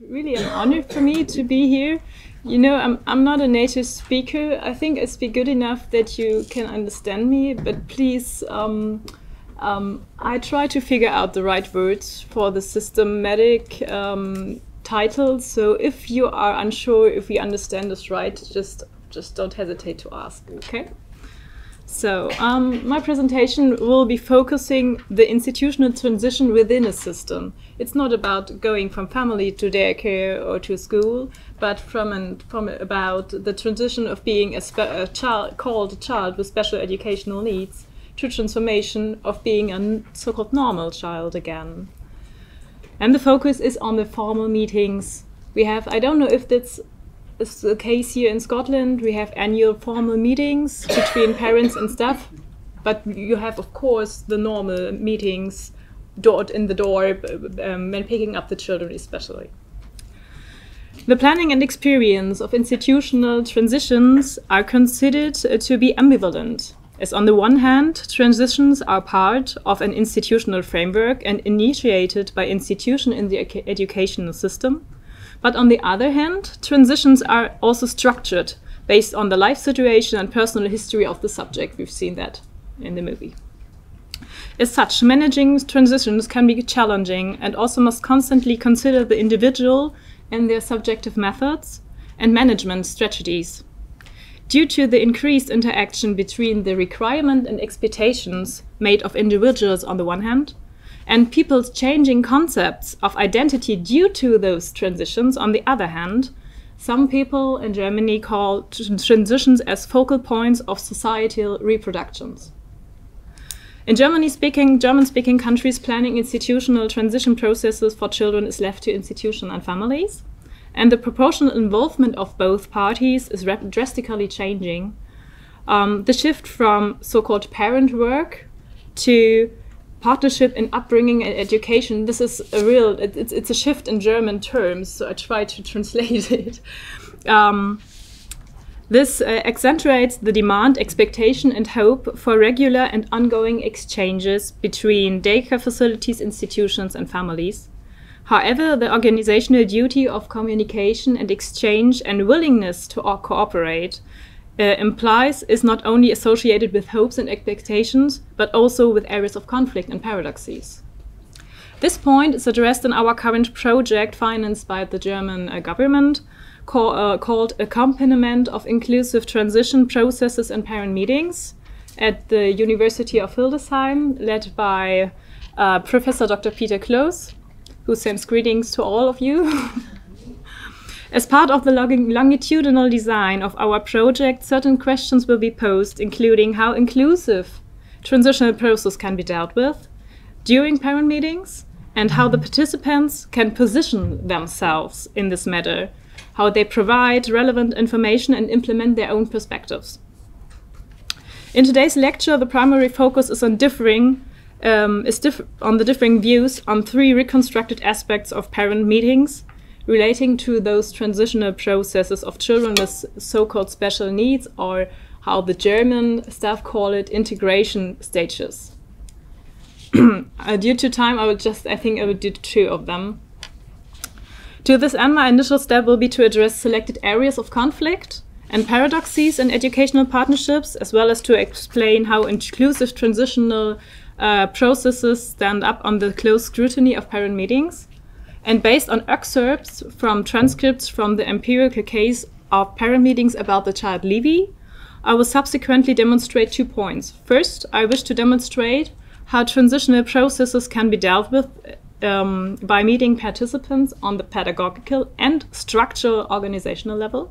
really an honor for me to be here. You know, I'm not a native speaker. I think I speak good enough that you can understand me, but please, I try to figure out the right words for the systematic title. So if you are unsure if we understand this right, just don't hesitate to ask, okay? So my presentation will be focusing the institutional transition within a system. It's not about going from family to daycare or to school, but from about the transition of being a child with special educational needs to transformation of being a so-called normal child again. And the focus is on the formal meetings. We have, I don't know if that's is the case here in Scotland, we have annual formal meetings between parents and staff, but you have, of course, the normal meetings in the door when picking up the children especially. The planning and experience of institutional transitions are considered to be ambivalent, as on the one hand, transitions are part of an institutional framework and initiated by institution in the educational system. But on the other hand, transitions are also structured based on the life situation and personal history of the subject. We've seen that in the movie. As such, managing transitions can be challenging and also must constantly consider the individual and their subjective methods and management strategies. Due to the increased interaction between the requirement and expectations made of individuals on the one hand, and people's changing concepts of identity due to those transitions on the other hand, some people in Germany call transitions as focal points of societal reproductions. In German-speaking countries, planning institutional transition processes for children is left to institutions and families, and the proportional involvement of both parties is drastically changing. The shift from so-called parent work to partnership in upbringing and education, this is a real, it's a shift in German terms, so I try to translate it. This accentuates the demand, expectation and hope for regular and ongoing exchanges between daycare facilities, institutions and families. However, the organizational duty of communication and exchange and willingness to cooperate is not only associated with hopes and expectations, but also with areas of conflict and paradoxes. This point is addressed in our current project financed by the German government called Accompaniment of Inclusive Transition Processes and Parent Meetings at the University of Hildesheim, led by Professor Dr. Peter Kloos, who sends greetings to all of you. As part of the longitudinal design of our project, certain questions will be posed, including how inclusive transitional process can be dealt with during parent meetings, and how the participants can position themselves in this matter, how they provide relevant information and implement their own perspectives. In today's lecture, the primary focus is on the differing views on three reconstructed aspects of parent meetings relating to those transitional processes of children with so-called special needs, or how the German staff call it, integration stages. Due to time, I think I will do two of them. To this end, my initial step will be to address selected areas of conflict and paradoxes in educational partnerships, as well as to explain how inclusive transitional processes stand up on the close scrutiny of parent meetings. And based on excerpts from transcripts from the empirical case of parent meetings about the child Levi, I will subsequently demonstrate 2 points. First, I wish to demonstrate how transitional processes can be dealt with by meeting participants on the pedagogical and structural organizational level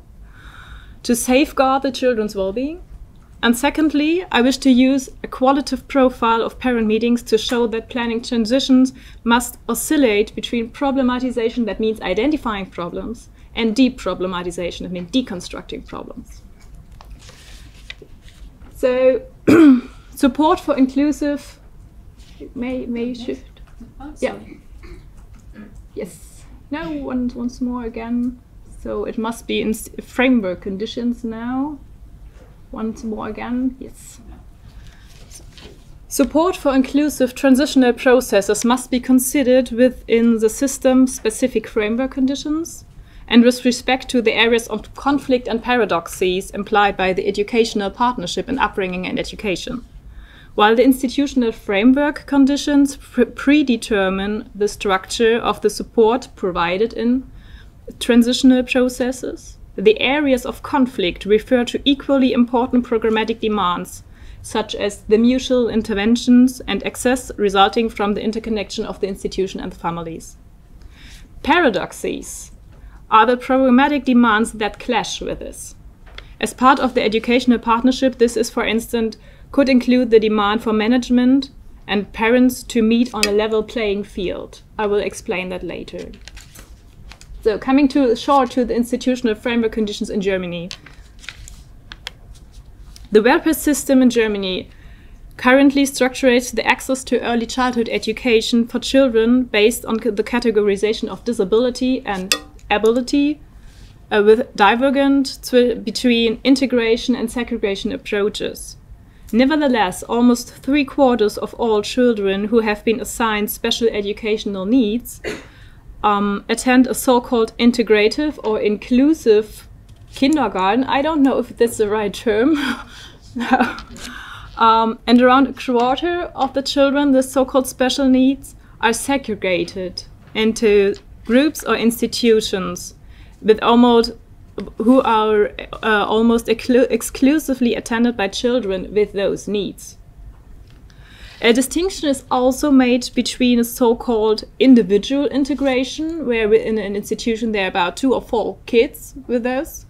to safeguard the children's well-being. And secondly, I wish to use a qualitative profile of parent meetings to show that planning transitions must oscillate between problematization, that means identifying problems, and deproblematization, that means deconstructing problems. So, support for inclusive, may you shift? Yeah. Yes. No, once more again. So it must be in framework conditions now. Once more again, yes. Support for inclusive transitional processes must be considered within the system-specific framework conditions and with respect to the areas of conflict and paradoxes implied by the educational partnership in upbringing and education. While the institutional framework conditions predetermine the structure of the support provided in transitional processes, the areas of conflict refer to equally important programmatic demands, such as the mutual interventions and access resulting from the interconnection of the institution and the families. Paradoxes are the programmatic demands that clash with this. As part of the educational partnership, this is, for instance, could include the demand for management and parents to meet on a level playing field. I will explain that later. So, coming to the institutional framework conditions in Germany. The welfare system in Germany currently structures the access to early childhood education for children based on the categorization of disability and ability, with divergent between integration and segregation approaches. Nevertheless, almost 3/4 of all children who have been assigned special educational needs attend a so-called integrative or inclusive kindergarten. I don't know if that's the right term. And around 1/4 of the children with so-called special needs are segregated into groups or institutions with who are almost exclusively attended by children with those needs. A distinction is also made between a so-called individual integration, where within an institution there are about 2 or 4 kids with those,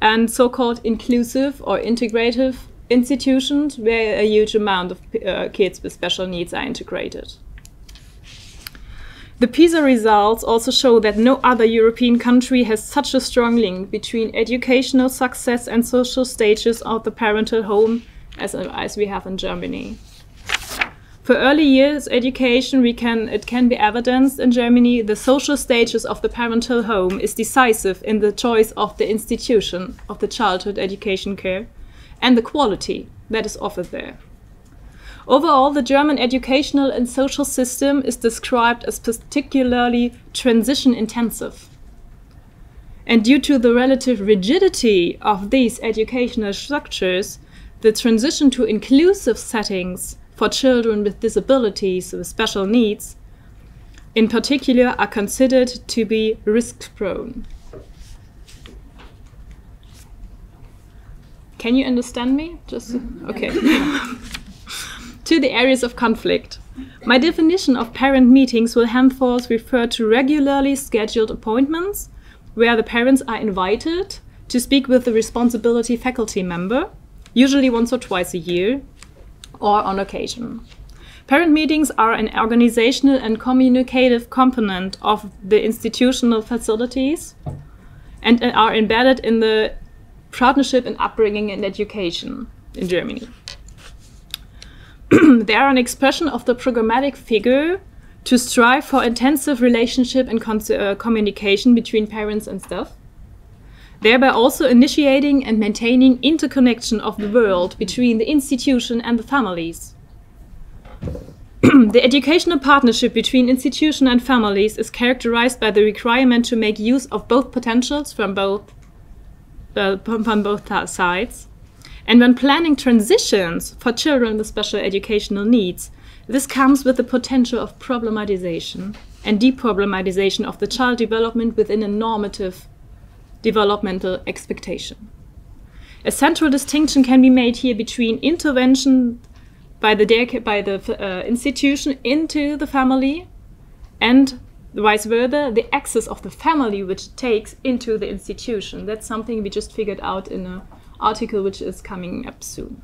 and so-called inclusive or integrative institutions, where a huge amount of kids with special needs are integrated. The PISA results also show that no other European country has such a strong link between educational success and social status of the parental home as we have in Germany. For early years education, it can be evidenced in Germany the social status of the parental home is decisive in the choice of the institution of the childhood education care and the quality that is offered there. Overall, the German educational and social system is described as particularly transition intensive. And due to the relative rigidity of these educational structures, the transition to inclusive settings for children with disabilities with special needs, in particular, are considered to be risk-prone. Can you understand me? Okay. To the areas of conflict. My definition of parent meetings will henceforth refer to regularly scheduled appointments where the parents are invited to speak with the responsibility faculty member, usually once or twice a year, or on occasion. Parent meetings are an organizational and communicative component of the institutional facilities and are embedded in the partnership in upbringing and education in Germany. They are an expression of the programmatic figure to strive for intensive relationship and communication between parents and staff, thereby also initiating and maintaining interconnection of the world between the institution and the families. The educational partnership between institution and families is characterized by the requirement to make use of both potentials from both sides. And when planning transitions for children with special educational needs, this comes with the potential of problematization and deproblematization of the child development within a normative developmental expectation. A central distinction can be made here between intervention by the institution into the family and vice versa, the access of the family which it takes into the institution. That's something we just figured out in an article which is coming up soon.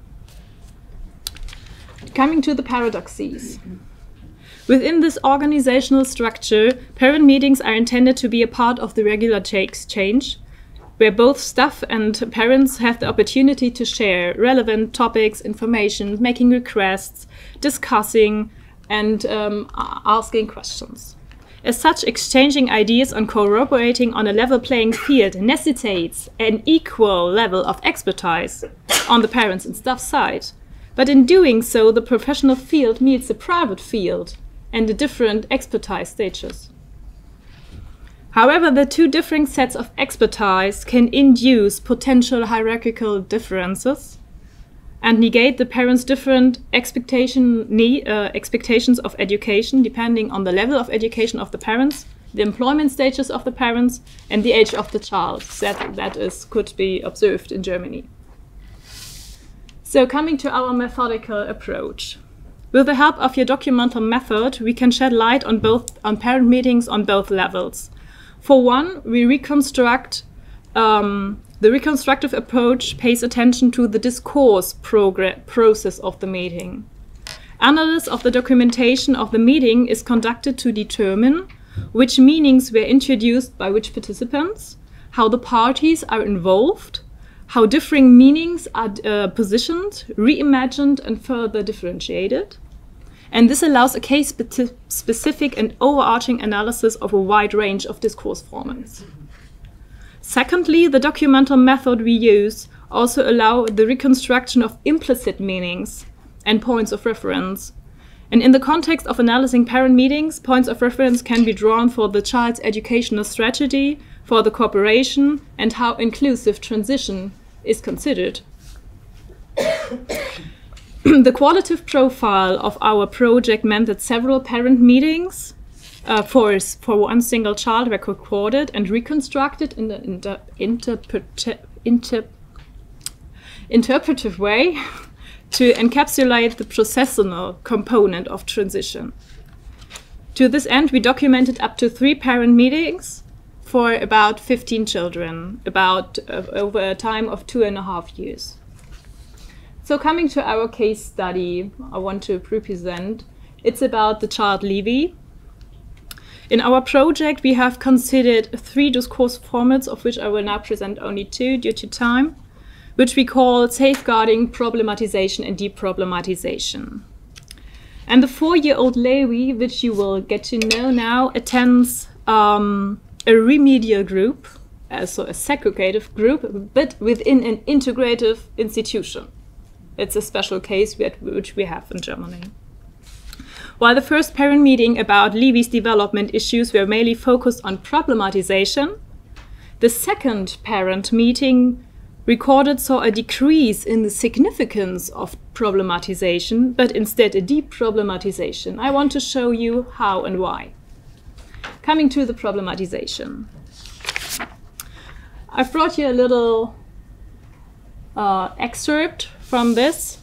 Coming to the paradoxes. Within this organizational structure, parent meetings are intended to be a part of the regular exchange, where both staff and parents have the opportunity to share relevant topics, information, making requests, discussing, and asking questions. As such, exchanging ideas and cooperating on a level playing field necessitates an equal level of expertise on the parents and staff side, But in doing so, the professional field meets the private field and the different expertise stages. However, the two differing sets of expertise can induce potential hierarchical differences and negate the parents' different expectations of education depending on the level of education of the parents, the employment status of the parents, and the age of the child. That could be observed in Germany. So coming to our methodical approach. With the help of your documental method, we can shed light on parent meetings on both levels. For one, we reconstruct the reconstructive approach pays attention to the discourse process of the meeting. Analysis of the documentation of the meeting is conducted to determine which meanings were introduced by which participants, how the parties are involved, how differing meanings are positioned, reimagined, and further differentiated. And this allows a case-specific and overarching analysis of a wide range of discourse formats. Secondly, the documental method we use also allows the reconstruction of implicit meanings and points of reference. And in the context of analyzing parent meetings, points of reference can be drawn for the child's educational strategy, for the cooperation, and how inclusive transition is considered. The qualitative profile of our project meant that several parent meetings for one single child were recorded and reconstructed in an interpretive way to encapsulate the processional component of transition. To this end, we documented up to 3 parent meetings for about 15 children, over a time of 2.5 years. So coming to our case study I want to present, it's about the child Levi. In our project, we have considered 3 discourse formats, of which I will now present only 2 due to time, which we call safeguarding, problematization, and deproblematization. And the 4-year-old Levi, which you will get to know now, attends a remedial group, so a segregative group, but within an integrative institution. It's a special case which we have in Germany. While the first parent meeting about Levi's development issues were mainly focused on problematization, the second parent meeting recorded saw a decrease in the significance of problematization, but instead a deproblematization. I want to show you how and why. Coming to the problematization. I've brought you a little excerpt from this.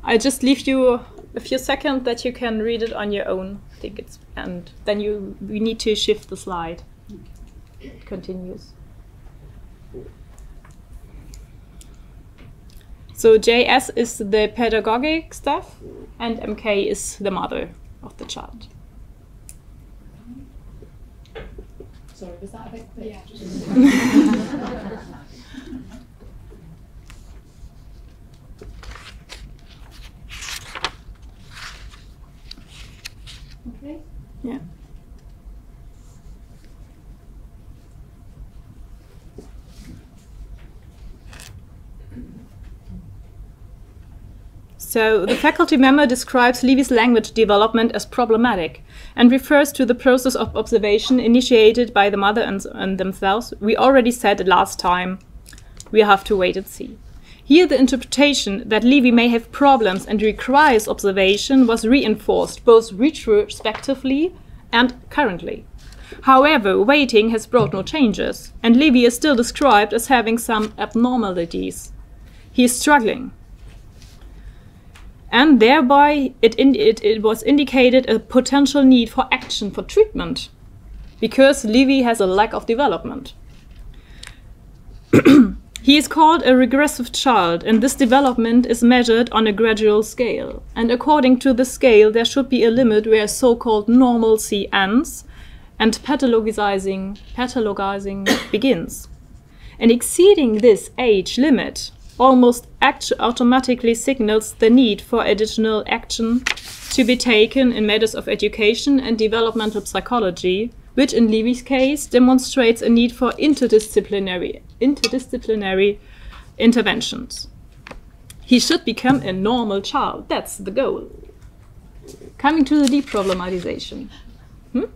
I just leave you a few seconds that you can read it on your own. I think and then we need to shift the slide. It continues. So JS is the pedagogic staff, and MK is the mother of the child. Sorry, was that a bit quick? Yeah. Okay. Yeah. So the faculty member describes Levi's language development as problematic and refers to the process of observation initiated by the mother and themselves. We already said it last time. We have to wait and see. Here the interpretation that Levi may have problems and requires observation was reinforced both retrospectively and currently. However, waiting has brought no changes, and Levi is still described as having some abnormalities. He is struggling. And thereby it was indicated a potential need for action, for treatment, because Levi has a lack of development. He is called a regressive child, and this development is measured on a gradual scale. And according to the scale, there should be a limit where so-called normalcy ends and pathologizing begins. And exceeding this age limit almost automatically signals the need for additional action to be taken in matters of education and developmental psychology, which in Levi's case demonstrates a need for interdisciplinary interventions. He should become a normal child. That's the goal. Coming to the deproblematization. 5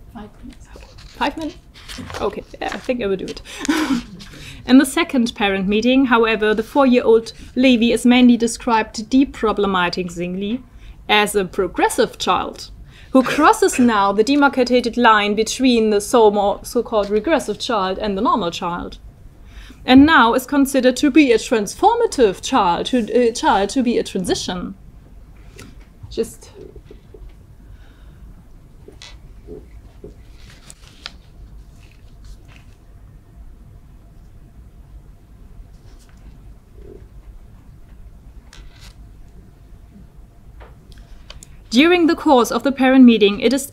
minutes. 5 minutes? Okay, yeah, I think I will do it. In the second parent meeting, however, the 4-year-old Levi is mainly described deproblematizingly as a progressive child who crosses now the demarcated line between the so-called regressive child and the normal child, and now is considered to be a transformative child, to be a transition. Just during the course of the parent meeting, that's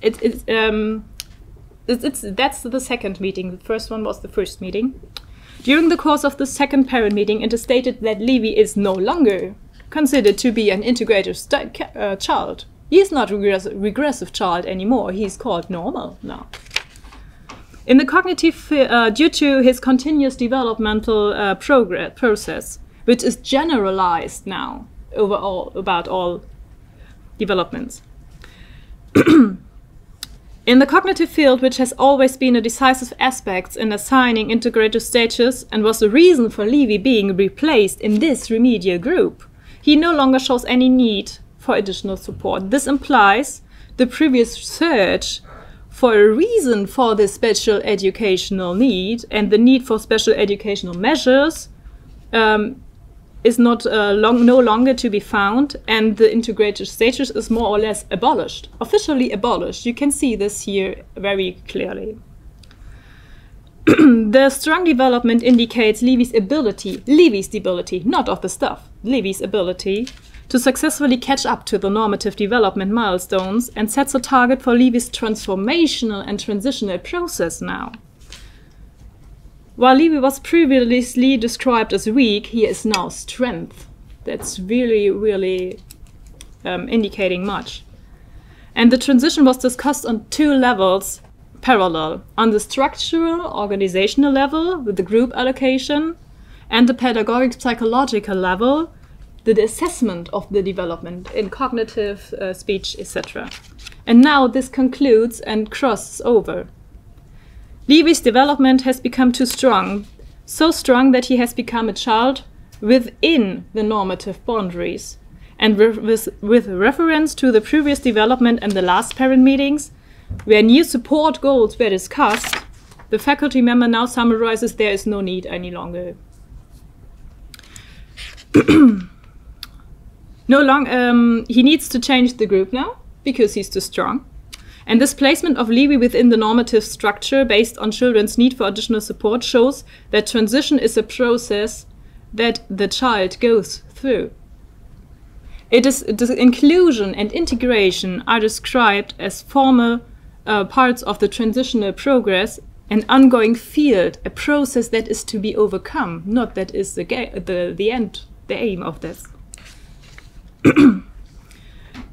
the second meeting. The first one was the first meeting. During the course of the second parent meeting, it is stated that Levi is no longer considered to be an integrative child. He is not a regressive child anymore. He is called normal now. In the cognitive, due to his continuous developmental process, which is generalized now about all developments. In the cognitive field, which has always been a decisive aspect in assigning integrative stages and was the reason for Levi being replaced in this remedial group, he no longer shows any need for additional support. This implies the previous search for a reason for this special educational need and the need for special educational measures is no longer to be found, and the integrative status is more or less abolished, officially abolished. You can see this here very clearly. The strong development indicates Levi's ability, not of the stuff, Levi's ability to successfully catch up to the normative development milestones and sets a target for Levi's transformational and transitional process now. While Levi was previously described as weak, he is now strength. That's really, really indicating much. And the transition was discussed on 2 levels parallel. On the structural, organizational level, with the group allocation, and the pedagogic, psychological level, the assessment of the development in cognitive, speech, etc. And now this concludes and crosses over. Levi's development has become too strong, so strong that he has become a child within the normative boundaries. And with reference to the previous development and the last parent meetings, where new support goals were discussed, the faculty member now summarizes there is no need any longer. He needs to change the group now, because he's too strong. And this placement of Levi within the normative structure based on children's need for additional support shows that transition is a process that the child goes through. The inclusion and integration are described as formal parts of the transitional progress, an ongoing field, a process that is to be overcome, not that is the end, the aim of this.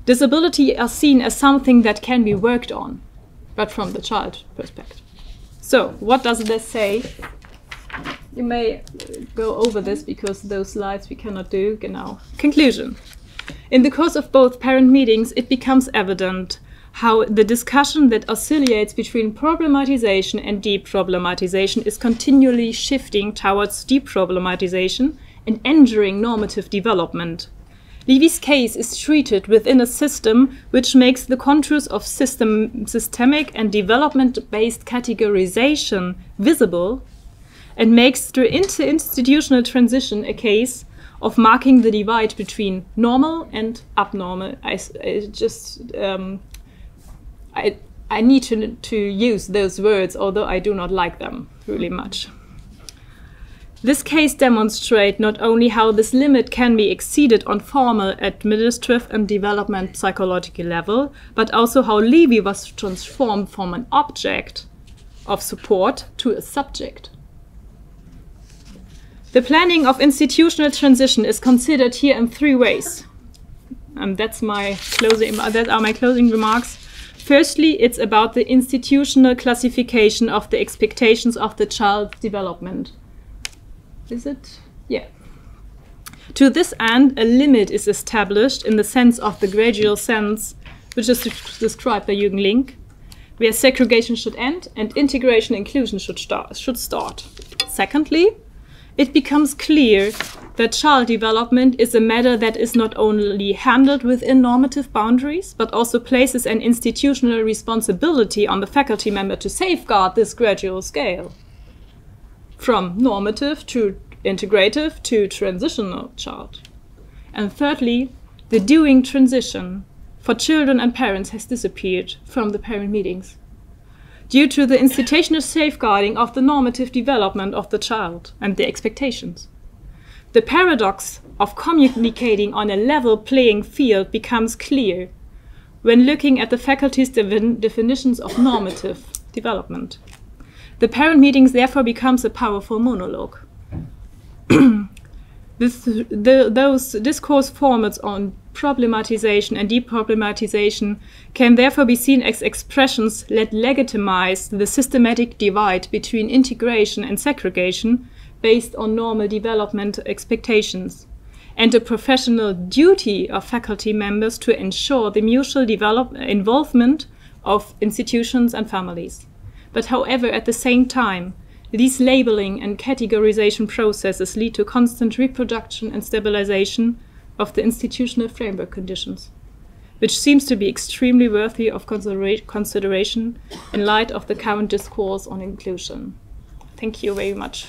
Disability are seen as something that can be worked on, but from the child perspective. So, what does this say? You may go over this because those slides we cannot do now. Conclusion. In the course of both parent meetings, it becomes evident how the discussion that oscillates between problematization and deproblematization is continually shifting towards deproblematization and entering normative development. Levi's case is treated within a system which makes the contours of systemic and development-based categorization visible and makes the inter-institutional transition a case of marking the divide between normal and abnormal. I need to use those words, although I do not like them really much. This case demonstrates not only how this limit can be exceeded on formal, administrative and development psychological level, but also how Levi was transformed from an object of support to a subject. The planning of institutional transition is considered here in 3 ways. That are my closing remarks. Firstly, it's about the institutional classification of the expectations of the child's development. Is it? Yeah. To this end, a limit is established in the sense of the gradual sense, which is described by Jürgen Link, where segregation should end and integration and inclusion should start. Secondly, it becomes clear that child development is a matter that is not only handled within normative boundaries, but also places an institutional responsibility on the faculty member to safeguard this gradual scale, from normative to integrative to transitional child. And thirdly, the doing transition for children and parents has disappeared from the parent meetings due to the institutional safeguarding of the normative development of the child and the expectations. The paradox of communicating on a level playing field becomes clear when looking at the faculty's definitions of normative development. The parent meetings therefore becomes a powerful monologue. Those discourse formats on problematization and deproblematization can therefore be seen as expressions that legitimize the systematic divide between integration and segregation based on normal development expectations, and the professional duty of faculty members to ensure the mutual involvement of institutions and families. But however, at the same time, these labeling and categorization processes lead to constant reproduction and stabilization of the institutional framework conditions, which seems to be extremely worthy of consideration in light of the current discourse on inclusion. Thank you very much.